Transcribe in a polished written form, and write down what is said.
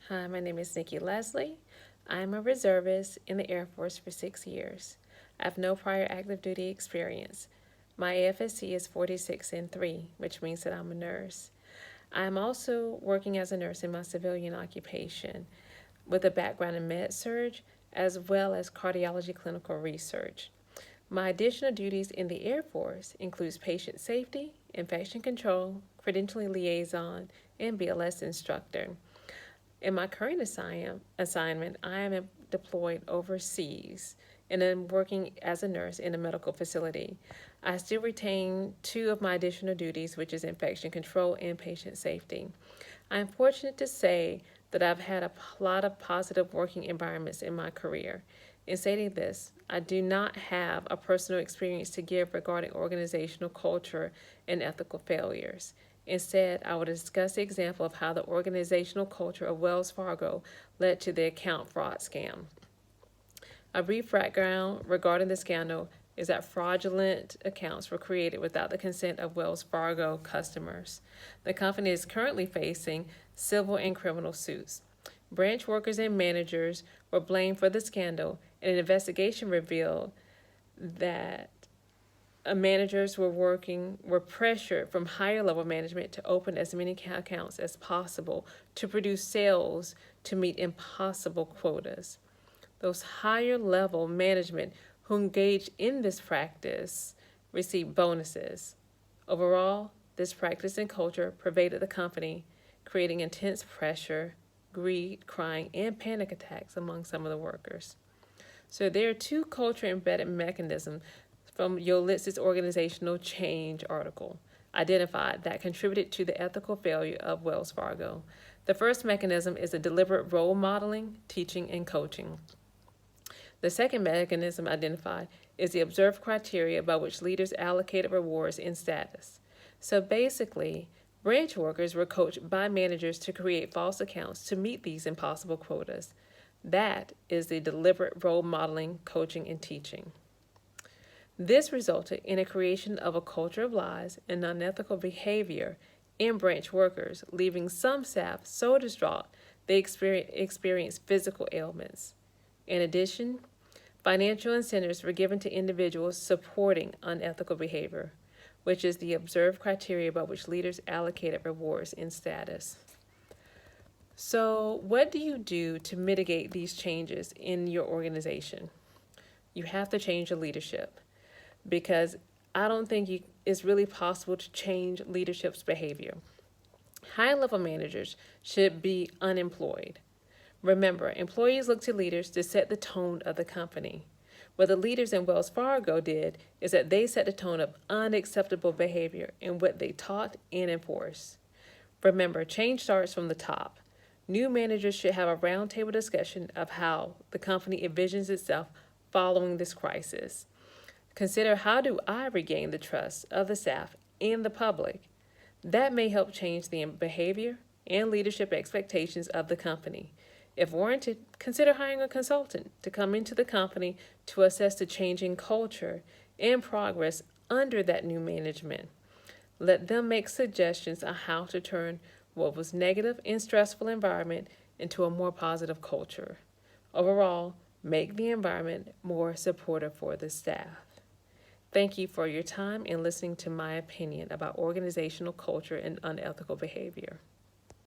Hi, my name is Nikki Leslie. I'm a reservist in the Air Force for 6 years. I have no prior active duty experience. My AFSC is 46 and 3, which means that I'm a nurse. I'm also working as a nurse in my civilian occupation with a background in med-surg as well as cardiology clinical research. My additional duties in the Air Force includes patient safety, infection control, credentialing liaison, and BLS instructor. In my current assignment, I am deployed overseas and am working as a nurse in a medical facility. I still retain two of my additional duties, which is infection control and patient safety. I'm fortunate to say that I've had a lot of positive working environments in my career. In stating this, I do not have a personal experience to give regarding organizational culture and ethical failures. Instead, I will discuss the example of how the organizational culture of Wells Fargo led to the account fraud scam. A brief background regarding the scandal is that fraudulent accounts were created without the consent of Wells Fargo customers. The company is currently facing civil and criminal suits. Branch workers and managers were blamed for the scandal, and an investigation revealed that managers were pressured from higher level management to open as many accounts as possible to produce sales to meet impossible quotas. Those higher level management who engaged in this practice received bonuses. Overall, this practice and culture pervaded the company, creating intense pressure, greed, crying, and panic attacks among some of the workers. So there are two culture embedded mechanisms from Yolitz's organizational change article identified that contributed to the ethical failure of Wells Fargo. The first mechanism is a deliberate role modeling, teaching, and coaching. The second mechanism identified is the observed criteria by which leaders allocated rewards and status. So basically, branch workers were coached by managers to create false accounts to meet these impossible quotas. That is the deliberate role modeling, coaching, and teaching. This resulted in a creation of a culture of lies and unethical behavior in branch workers, leaving some staff so distraught they experienced physical ailments. In addition, financial incentives were given to individuals supporting unethical behavior, which is the observed criteria by which leaders allocated rewards and status. So, what do you do to mitigate these changes in your organization? You have to change your leadership, because I don't think it's really possible to change leadership's behavior. High-level managers should be unemployed. Remember, employees look to leaders to set the tone of the company. What the leaders in Wells Fargo did is that they set the tone of unacceptable behavior in what they taught and enforced. Remember, change starts from the top. New managers should have a roundtable discussion of how the company envisions itself following this crisis. Consider, how do I regain the trust of the staff and the public? That may help change the behavior and leadership expectations of the company. If warranted, consider hiring a consultant to come into the company to assess the changing culture and progress under that new management. Let them make suggestions on how to turn what was negative and stressful environment into a more positive culture. Overall, make the environment more supportive for the staff. Thank you for your time and listening to my opinion about organizational culture and unethical behavior.